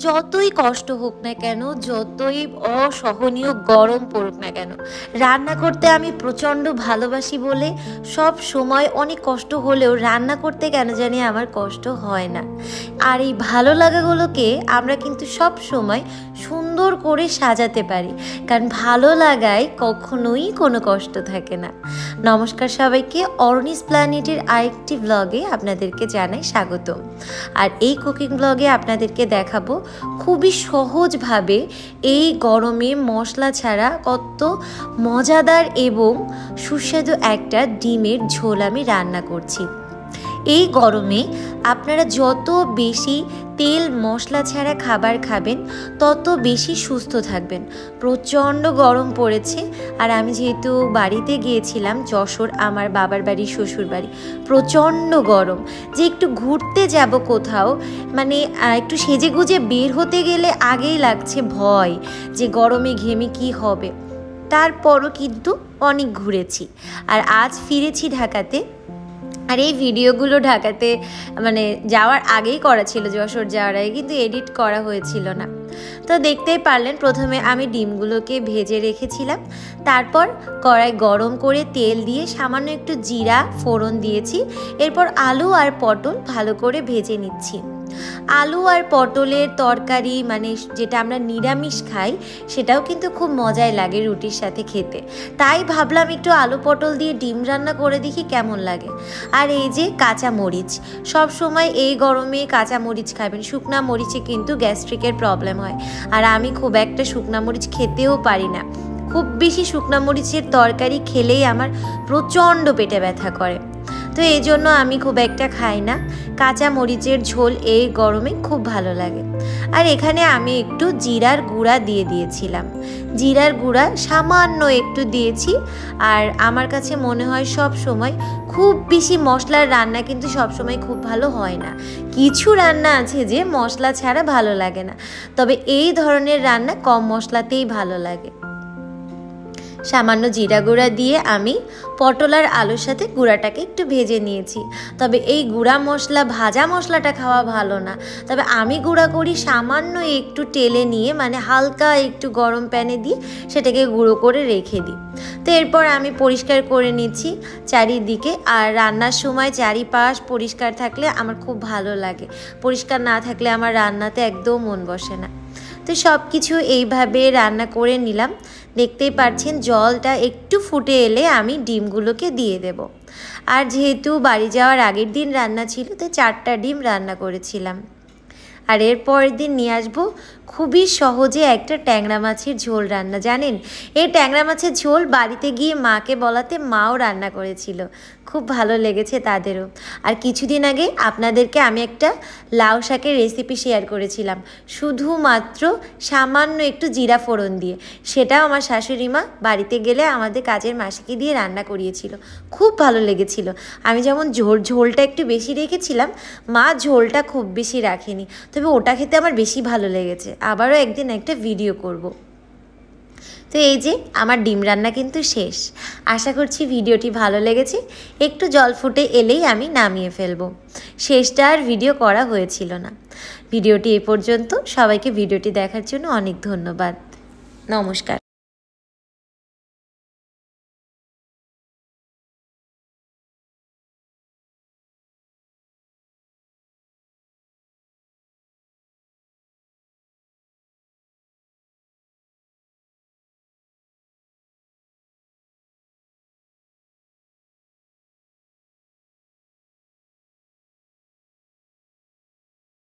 যতই কষ্ট হোক না কেন, যতই অসহনীয় গরম পড়ুক না কেন, রান্না করতে আমি প্রচণ্ড ভালোবাসি বলে সব সময় অনেক কষ্ট হলেও রান্না করতে কেন জানি আমার কষ্ট হয় না। আর এই ভালো লাগাগুলোকে আমরা কিন্তু সব সময় সুন্দর করে সাজাতে পারি, কারণ ভালো লাগায় কখনোই কোনো কষ্ট থাকে না। নমস্কার সবাইকে, অরনিস প্ল্যানেটের আরেকটি ব্লগে আপনাদেরকে জানাই স্বাগত। আর এই কুকিং ব্লগে আপনাদেরকে দেখাবো খুবই সহজভাবে এই গরমে মশলা ছাড়া কত মজাদার এবং সুস্বাদু একটা ডিমের ঝোল আমি রান্না করছি। এই গরমে আপনারা যত বেশি তেল মশলা ছাড়া খাবার খাবেন তত বেশি সুস্থ থাকবেন। প্রচণ্ড গরম পড়েছে, আর আমি যেহেতু বাড়িতে গিয়েছিলাম যশোর, আমার বাবার বাড়ি শ্বশুর বাড়ি, প্রচণ্ড গরম। যে একটু ঘুরতে যাব কোথাও, মানে একটু সেজে গুজে বের হতে গেলে আগেই লাগছে ভয় যে গরমে ঘেমে কি হবে। তারপরও কিন্তু অনেক ঘুরেছি, আর আজ ফিরেছি ঢাকাতে। আর এই ভিডিওগুলো ঢাকাতে মানে যাওয়ার আগেই করা ছিল, যশোর যাওয়ার আগে, কিন্তু এডিট করা হয়েছিল না। তো দেখতেই পারলেন, প্রথমে আমি ডিমগুলোকে ভেজে রেখেছিলাম, তারপর কড়াই গরম করে তেল দিয়ে সামান্য একটু জিরা ফোড়ন দিয়েছি। এরপর আলু আর পটল ভালো করে ভেজে নিচ্ছি। আলু আর পটলের তরকারি মানে যেটা আমরা নিরামিষ খাই, সেটাও কিন্তু খুব মজাই লাগে রুটির সাথে খেতে। তাই ভাবলাম একটু আলু পটল দিয়ে ডিম রান্না করে দেখি কেমন লাগে। আর এই যে কাঁচা মরিচ, সব সময় এই গরমে কাঁচা মরিচ খাবেন, শুকনা মরিচে কিন্তু গ্যাস্ট্রিকের প্রবলেম হয়। আর আমি খুব একটা শুকনা মরিচ খেতেও পারি না। খুব বেশি শুকনা মরিচের তরকারি খেলেই আমার প্রচণ্ড পেটে ব্যথা করে, তো এই জন্য আমি খুব একটা খাই না। কাঁচা মরিচের ঝোল এই গরমে খুব ভালো লাগে। আর এখানে আমি একটু জিরার গুঁড়া দিয়ে দিয়েছিলাম, জিরার গুঁড়া সামান্য একটু দিয়েছি। আর আমার কাছে মনে হয় সব সময় খুব বেশি মশলার রান্না কিন্তু সব সময় খুব ভালো হয় না। কিছু রান্না আছে যে মশলা ছাড়া ভালো লাগে না, তবে এই ধরনের রান্না কম মশলাতেই ভালো লাগে। সামান্য জিরা গুঁড়া দিয়ে আমি পটল আর আলুর সাথে গুঁড়াটাকে একটু ভেজে নিয়েছি। তবে এই গুঁড়া মশলা, ভাজা মশলাটা খাওয়া ভালো না, তবে আমি গুঁড়া করি সামান্য একটু তেলে নিয়ে, মানে হালকা একটু গরম প্যানে দিয়ে সেটাকে গুঁড়ো করে রেখে দিই। তো এরপর আমি পরিষ্কার করে নিচ্ছি চারিদিকে। আর রান্নার সময় চারিপাশ পরিষ্কার থাকলে আমার খুব ভালো লাগে, পরিষ্কার না থাকলে আমার রান্নাতে একদম মন বসে না। তো সব কিছু এইভাবে রান্না করে নিলাম। দেখতেই পাচ্ছেন জলটা একটু ফুটে এলে আমি ডিমগুলোকে দিয়ে দেব। আর যেহেতু বাড়ি যাওয়ার আগের দিন রান্না ছিল, তো 4টা ডিম রান্না করেছিলাম। আর এর পরের দিন নিয়ে আসবো খুবই সহজে একটা ট্যাংরা মাছের ঝোল রান্না। জানেন, এই ট্যাংরা মাছের ঝোল বাড়িতে গিয়ে মাকে বলাতে মাও রান্না করেছিল, খুব ভালো লেগেছে তাদেরও। আর কিছুদিন আগে আপনাদেরকে আমি একটা লাউ শাকের রেসিপি শেয়ার করেছিলাম, শুধুমাত্র সামান্য একটু জিরা ফোড়ন দিয়ে। সেটাও আমার শাশুড়ি মা বাড়িতে গেলে আমাদের কাজের মাসিকে দিয়ে রান্না করিয়েছিল, খুব ভালো লেগেছিল। আমি যেমন ঝোলটা একটু বেশি রেখেছিলাম, মা ঝোলটা খুব বেশি রাখেনি, তবে ওটা খেতে আমার বেশি ভালো লেগেছে। আবারও একদিন একটা ভিডিও করব। তো এই যে আমার ডিম রান্না কিন্তু শেষ। আশা করছি ভিডিওটি ভালো লেগেছে। একটু জল ফুটে এলেই আমি নামিয়ে ফেলবো। শেষটা আর ভিডিও করা হয়েছিল না। ভিডিওটি এই পর্যন্ত। সবাইকে ভিডিওটি দেখার জন্য অনেক ধন্যবাদ। নমস্কার।